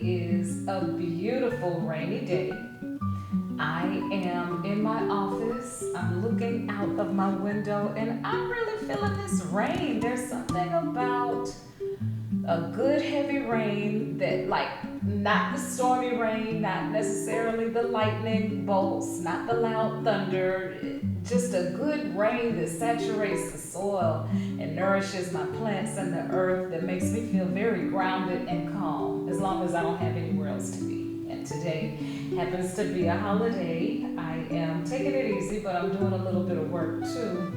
is a beautiful rainy day. I am in my office. I'm looking out of my window and I'm really feeling this rain. There's something about a good heavy rain that, like, not the stormy rain, not necessarily the lightning bolts, not the loud thunder, just a good rain that saturates the soil and nourishes my plants and the earth, that makes me feel very grounded and calm as long as I don't have anywhere else to be. And today happens to be a holiday. I am taking it easy, but I'm doing a little bit of work too.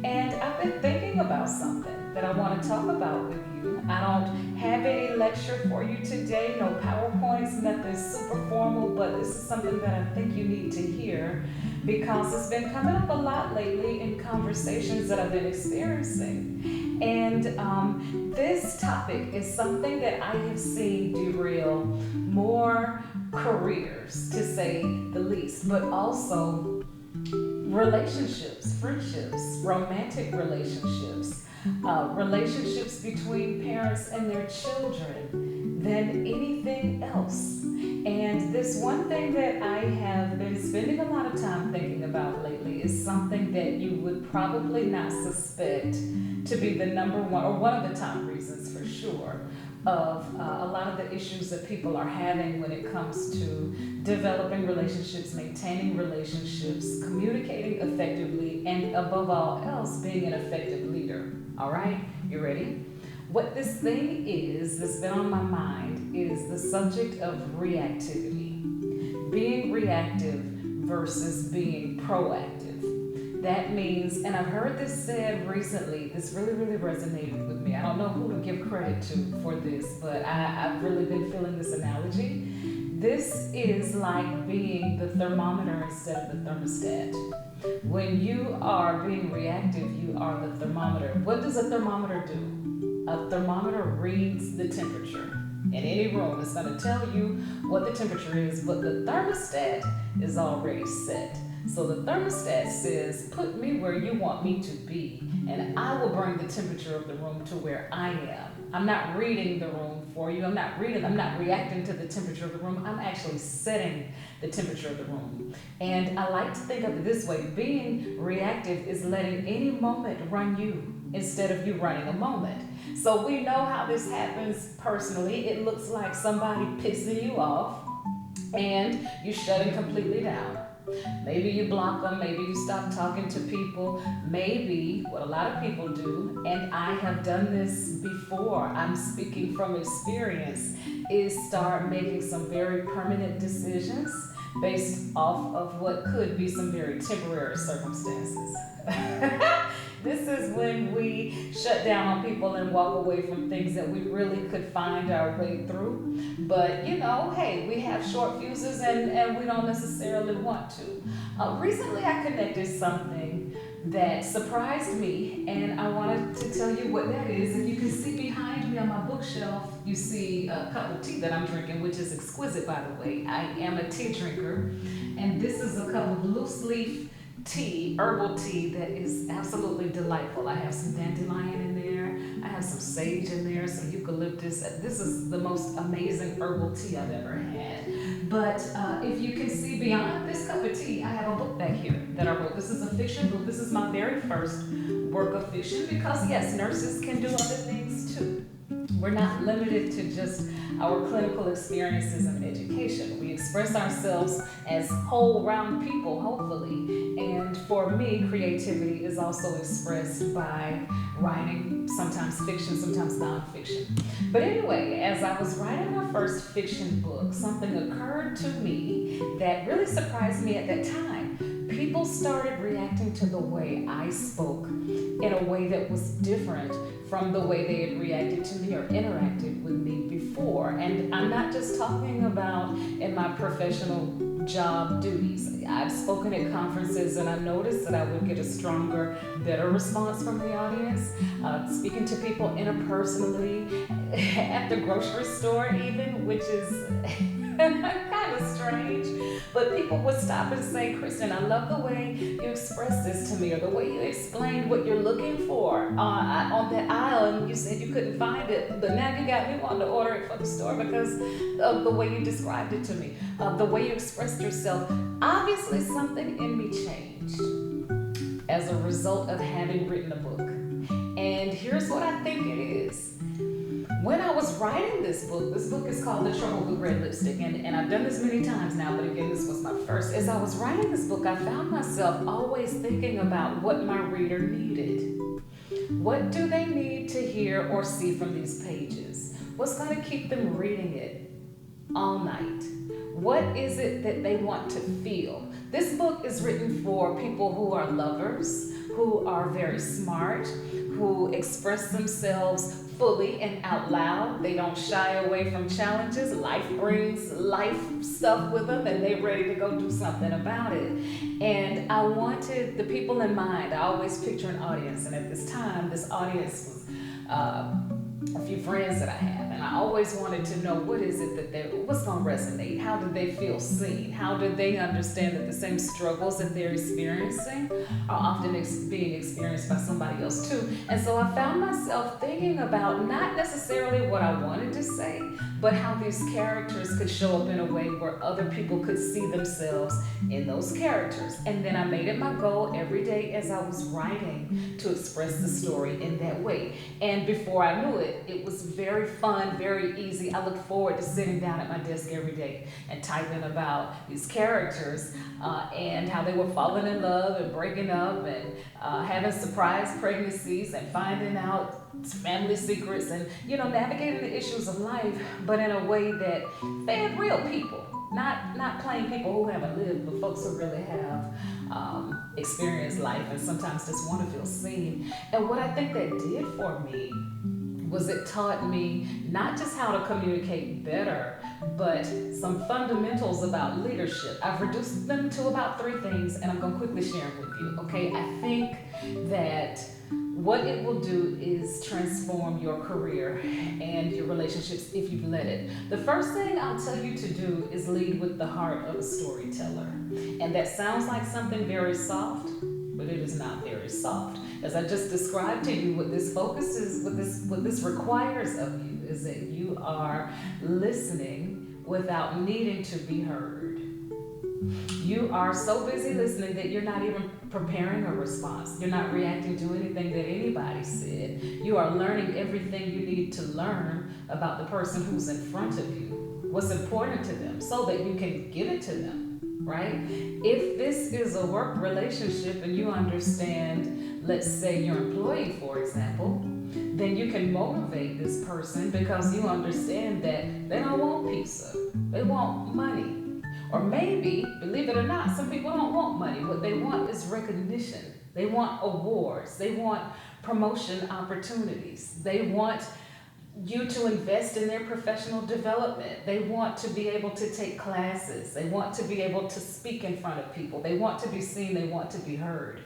And I've been thinking about something that I want to talk about with you. I don't have any lecture for you today, no PowerPoints, nothing super formal, but this is something that I think you need to hear because it's been coming up a lot lately in conversations that I've been experiencing. And this topic is something that I have seen derail more careers, to say the least, but also relationships, friendships, romantic relationships, relationships between parents and their children than anything else. And this one thing that I have been spending a lot of time thinking about lately is something that you would probably not suspect to be the number one, or one of the top reasons for sure, of a lot of the issues that people are having when it comes to developing relationships, maintaining relationships, communicating effectively, and above all else, being an effective leader. All right, you ready? What this thing is that's been on my mind is the subject of reactivity. Being reactive versus being proactive. That means, and I've heard this said recently, this really resonated with me. I don't know who to give credit to for this, but I've really been feeling this analogy. This is like being the thermometer instead of the thermostat. When you are being reactive, you are the thermometer. What does a thermometer do? A thermometer reads the temperature. In any room, it's going to tell you what the temperature is, but the thermostat is already set. So the thermostat says, put me where you want me to be, and I will bring the temperature of the room to where I am. I'm not reading the room for you. I'm not reacting to the temperature of the room. I'm actually setting the temperature of the room. And I like to think of it this way. Being reactive is letting any moment run you instead of you running a moment. So we know how this happens personally. It looks like somebody pissing you off and you shutting completely down. Maybe you block them, maybe you stop talking to people, maybe what a lot of people do, and I have done this before, I'm speaking from experience, is start making some very permanent decisions based off of what could be some very temporary circumstances. This is when we shut down on people and walk away from things that we really could find our way through. But hey, we have short fuses and we don't necessarily want to. Recently I connected something that surprised me, and I wanted to tell you what that is. And you can see behind me on my bookshelf, you see a cup of tea that I'm drinking, which is exquisite, by the way. I am a tea drinker, and this is a cup of loose leaf tea, herbal tea, that is absolutely delightful. I have some dandelion in there, I have some sage in there, some eucalyptus. This is the most amazing herbal tea I've ever had. But if you can see beyond this cup of tea, I have a book back here that I wrote. This is a fiction book. This is my very first work of fiction because, yes, nurses can do other things too. We're not limited to just our clinical experiences and education. We express ourselves as whole, round people, hopefully. And for me, creativity is also expressed by writing, sometimes fiction, sometimes nonfiction. But anyway, as I was writing my first fiction book, something occurred to me that really surprised me at that time. People started reacting to the way I spoke in a way that was different from the way they had reacted to me or interacted with me before. And I'm not just talking about in my professional job duties. I've spoken at conferences and I noticed that I would get a stronger, better response from the audience. Speaking to people interpersonally, at the grocery store even, which is kind of strange. But people would stop and say, Kristen, I love the way you expressed this to me, or the way you explained what you're looking for on that aisle, and you said you couldn't find it, but now you got me wanting to order it for the store because of the way you described it to me, of the way you expressed yourself. Obviously, something in me changed as a result of having written a book. And here's what I think it is. When I was writing this book is called The Trouble with Red Lipstick, and I've done this many times now, but again, this was my first. As I was writing this book, I found myself always thinking about what my reader needed. What do they need to hear or see from these pages? What's going to keep them reading it all night? What is it that they want to feel? This book is written for people who are lovers, who are very smart, who express themselves fully and out loud. They don't shy away from challenges. Life brings life stuff with them, and they're ready to go do something about it. And I wanted the people in mind. I always picture an audience, and at this time, this audience was a few friends that I have, and I always wanted to know what is it that what's going to resonate? How did they feel seen? How did they understand that the same struggles that they're experiencing are often being experienced by somebody else too? And so I found myself thinking about not necessarily what I wanted to say, but how these characters could show up in a way where other people could see themselves in those characters. And then I made it my goal every day as I was writing to express the story in that way. And before I knew it, it was very fun, very easy. I looked forward to sitting down at my desk every day and typing about these characters and how they were falling in love and breaking up and having surprise pregnancies and finding out family secrets and, navigating the issues of life, but in a way that fed real people, not plain people who haven't lived, but folks who really have experienced life and sometimes just want to feel seen. And what I think that did for me was it taught me not just how to communicate better, but some fundamentals about leadership. I've reduced them to about 3 things, and I'm going to quickly share them with you, okay? I think that what it will do is transform your career and your relationships if you let it. The first thing I'll tell you to do is lead with the heart of a storyteller. And that sounds like something very soft, but it is not very soft. As I just described to you, what this focus is, what this requires of you is that you are listening without needing to be heard. You are so busy listening that you're not even preparing a response. You're not reacting to anything that anybody said. You are learning everything you need to learn about the person who's in front of you, what's important to them, so that you can give it to them, right? If this is a work relationship and you understand, let's say your employee, for example, then you can motivate this person because you understand that they don't want pizza, they want money. Or maybe, believe it or not, some people don't want money. What they want is recognition. They want awards. They want promotion opportunities. They want you to invest in their professional development. They want to be able to take classes. They want to be able to speak in front of people. They want to be seen. They want to be heard.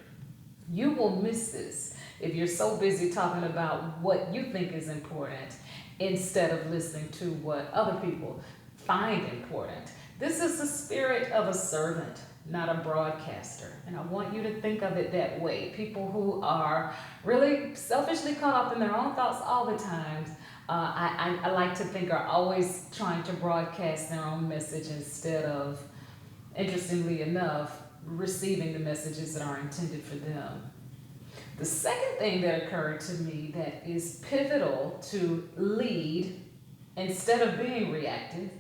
You will miss this if you're so busy talking about what you think is important instead of listening to what other people find important. This is the spirit of a servant, not a broadcaster. And I want you to think of it that way. People who are really selfishly caught up in their own thoughts all the time, I like to think are always trying to broadcast their own message instead of, interestingly enough, receiving the messages that are intended for them. The second thing that occurred to me that is pivotal to lead instead of being reactive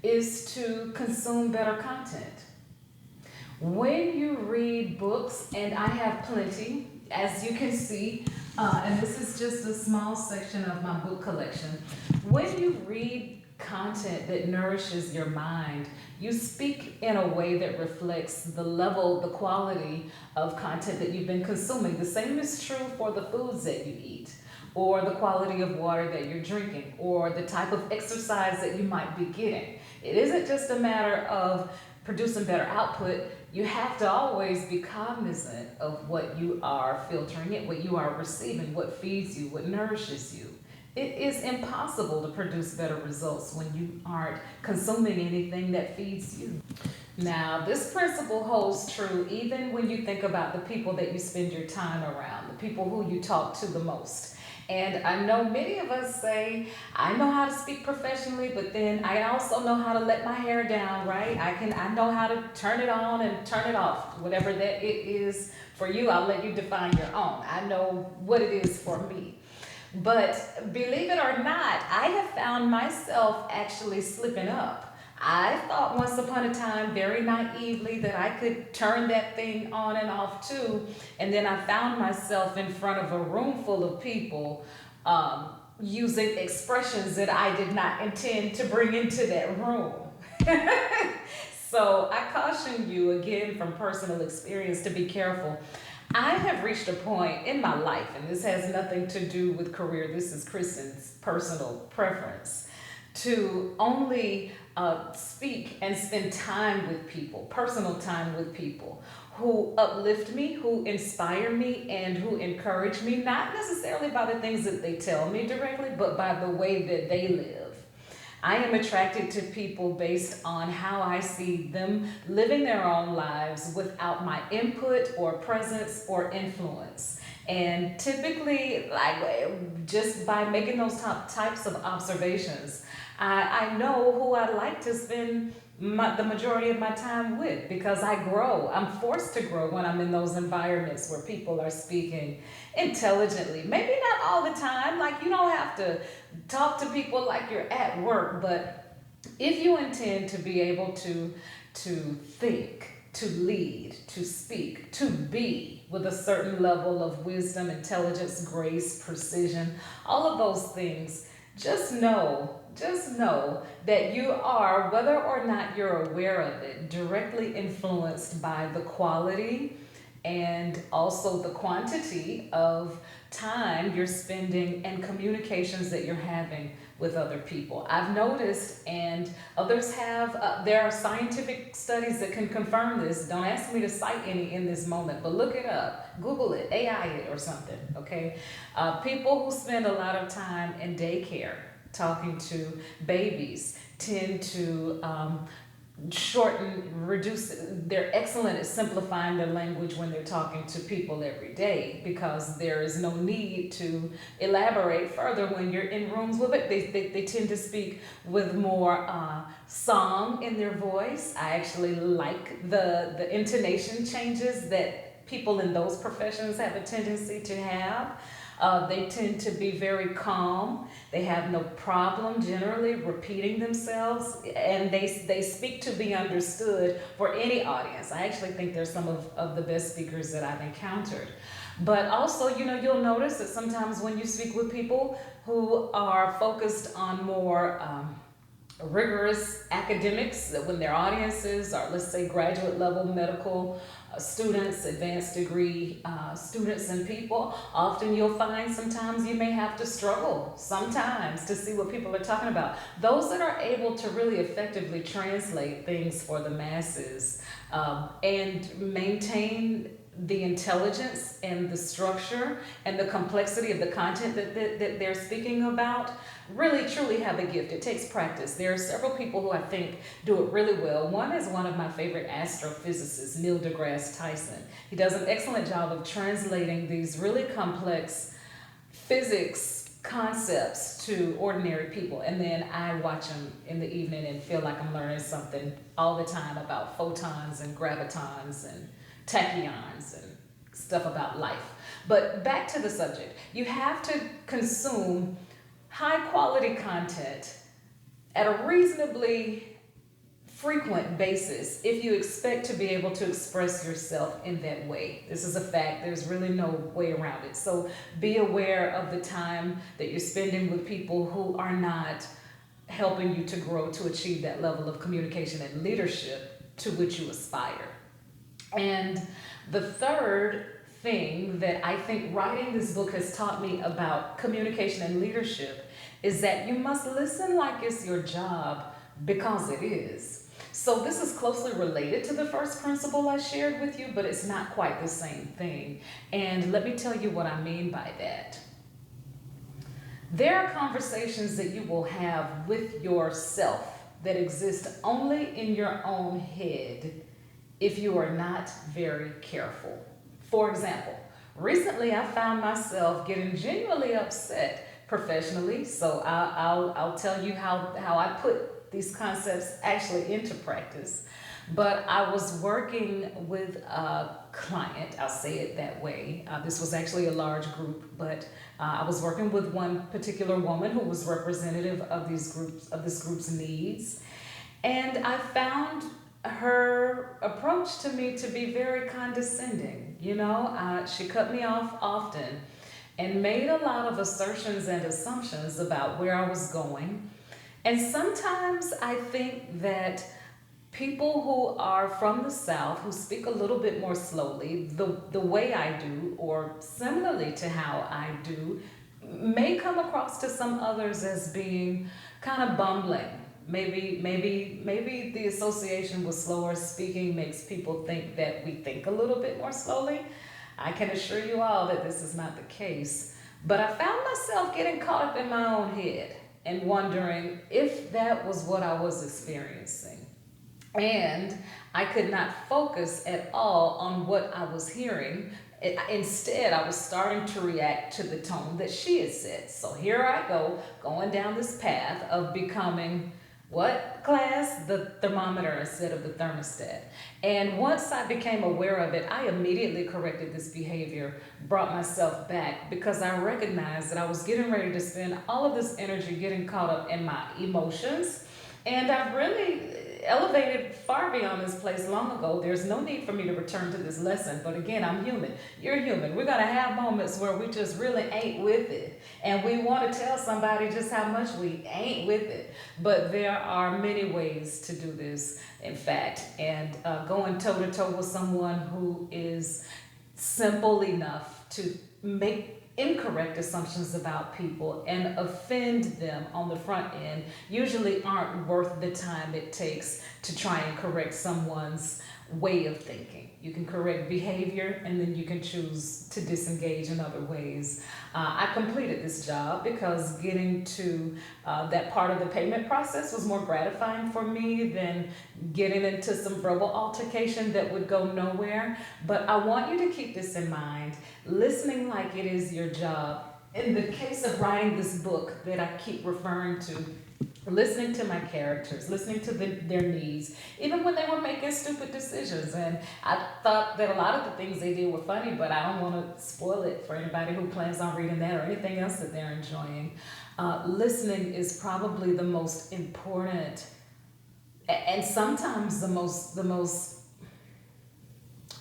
is to consume better content. When you read books, and I have plenty, as you can see, and this is just a small section of my book collection. When you read content that nourishes your mind, you speak in a way that reflects the level, the quality of content that you've been consuming. The same is true for the foods that you eat, or the quality of water that you're drinking, or the type of exercise that you might be getting. It isn't just a matter of producing better output. You have to always be cognizant of what you are filtering in, what you are receiving, what feeds you, what nourishes you. It is impossible to produce better results when you aren't consuming anything that feeds you. Now, this principle holds true even when you think about the people that you spend your time around, the people who you talk to the most. And I know many of us say, I know how to speak professionally, but then I also know how to let my hair down, right? I know how to turn it on and turn it off. Whatever that it is for you, I'll let you define your own. I know what it is for me. But believe it or not, I have found myself actually slipping up. I thought once upon a time, very naively, that I could turn that thing on and off too. And then I found myself in front of a room full of people using expressions that I did not intend to bring into that room. So I caution you again from personal experience to be careful. I have reached a point in my life, and this has nothing to do with career, this is Kristen's personal preference, to only speak and spend time with people, personal time with people who uplift me, who inspire me, and who encourage me, not necessarily by the things that they tell me directly, but by the way that they live. I am attracted to people based on how I see them living their own lives without my input or presence or influence. And typically, like just by making those types of observations, I know who I'd like to spend the majority of my time with, because I grow. I'm forced to grow when I'm in those environments where people are speaking intelligently. Maybe not all the time, like you don't have to talk to people like you're at work, but if you intend to be able to think, to lead, to speak, to be with a certain level of wisdom, intelligence, grace, precision, all of those things, just know that you are, whether or not you're aware of it, directly influenced by the quality and also the quantity of time you're spending and communications that you're having with other people. I've noticed, and others have, there are scientific studies that can confirm this. Don't ask me to cite any in this moment, but look it up, Google it, AI it or something, okay? People who spend a lot of time in daycare talking to babies tend to reduce, they're excellent at simplifying their language when they're talking to people every day, because there is no need to elaborate further when you're in rooms with it. They tend to speak with more song in their voice. I actually like the intonation changes that people in those professions have a tendency to have. They tend to be very calm. They have no problem generally repeating themselves, and they speak to be understood for any audience. I actually think they're some of the best speakers that I've encountered. But also, you'll notice that sometimes when you speak with people who are focused on more rigorous academics, that when their audiences are, let's say, graduate level medical students, advanced degree students and people, often you'll find sometimes you may have to struggle sometimes to see what people are talking about. Those that are able to really effectively translate things for the masses and maintain the intelligence and the structure and the complexity of the content that they're speaking about really truly have a gift. It takes practice. There are several people who I think do it really well. One is one of my favorite astrophysicists, Neil deGrasse Tyson. He does an excellent job of translating these really complex physics concepts to ordinary people, and then I watch him in the evening and feel like I'm learning something all the time about photons and gravitons and tachyons and stuff about life. But back to the subject, you have to consume high quality content at a reasonably frequent basis if you expect to be able to express yourself in that way. This is a fact. There's really no way around it. So be aware of the time that you're spending with people who are not helping you to grow to achieve that level of communication and leadership to which you aspire. And the third thing that I think writing this book has taught me about communication and leadership is that you must listen like it's your job, because it is. So this is closely related to the first principle I shared with you, but it's not quite the same thing. And let me tell you what I mean by that. There are conversations that you will have with yourself that exist only in your own head if you are not very careful. For example, recently I found myself getting genuinely upset professionally, so I'll tell you how I put these concepts actually into practice. But I was working with a client, I'll say it that way. This was actually a large group, but I was working with one particular woman who was representative of this group's needs. And I found her approach to me to be very condescending. She cut me off often and made a lot of assertions and assumptions about where I was going. And sometimes I think that people who are from the South, who speak a little bit more slowly, the way I do, or similarly to how I do, may come across to some others as being kind of bumbling. Maybe the association with slower speaking makes people think that we think a little bit more slowly. I can assure you all that this is not the case. But I found myself getting caught up in my own head and wondering if that was what I was experiencing. And I could not focus at all on what I was hearing. Instead, I was starting to react to the tone that she had set. So here I go, going down this path of becoming what class? The thermometer instead of the thermostat. And once I became aware of it, I immediately corrected this behavior, brought myself back because I recognized that I was getting ready to spend all of this energy getting caught up in my emotions. And I've really elevated far beyond this place long ago. There's no need for me to return to this lesson. But again, I'm human. You're human. We're going to have moments where we just really ain't with it. And we want to tell somebody just how much we ain't with it. But there are many ways to do this, in fact. And going toe to toe with someone who is simple enough to make incorrect assumptions about people and offend them on the front end usually aren't worth the time it takes to try and correct someone's way of thinking. You can correct behavior and then you can choose to disengage in other ways. I completed this job because getting to that part of the payment process was more gratifying for me than getting into some verbal altercation that would go nowhere. But I want you to keep this in mind. Listening like it is your job. In the case of writing this book that I keep referring to, listening to my characters, listening to their needs, even when they were making stupid decisions. And I thought that a lot of the things they did were funny, but I don't want to spoil it for anybody who plans on reading that or anything else that they're enjoying. Listening is probably the most important and sometimes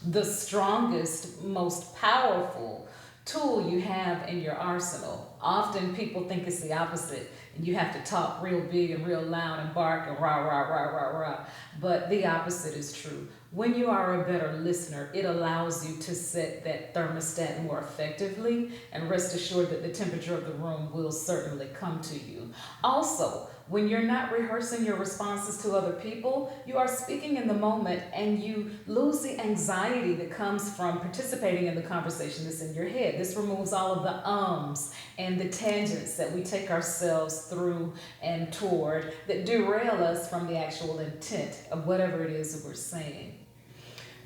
the strongest, most powerful tool you have in your arsenal. Often people think it's the opposite. You have to talk real big and real loud and bark and rah, rah, rah, rah, rah. But the opposite is true. When you are a better listener, it allows you to set that thermostat more effectively, and rest assured that the temperature of the room will certainly come to you. Also, when you're not rehearsing your responses to other people, you are speaking in the moment and you lose the anxiety that comes from participating in the conversation that's in your head. This removes all of the ums and the tangents that we take ourselves through and toward that derail us from the actual intent of whatever it is that we're saying.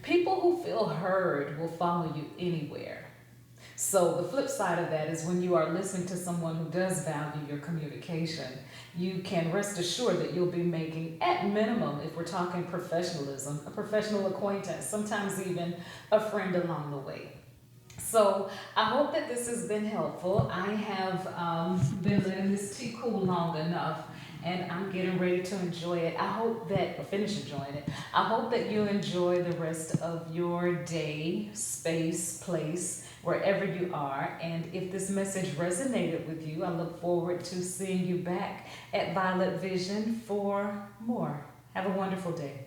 People who feel heard will follow you anywhere. So the flip side of that is when you are listening to someone who does value your communication, you can rest assured that you'll be making, at minimum, if we're talking professionalism, a professional acquaintance, sometimes even a friend along the way. So I hope that this has been helpful. I have been letting this tea cool long enough, and I'm getting ready to enjoy it. Finish enjoying it. I hope that you enjoy the rest of your day, space, place, wherever you are. And if this message resonated with you, I look forward to seeing you back at Violet Vision for more. Have a wonderful day.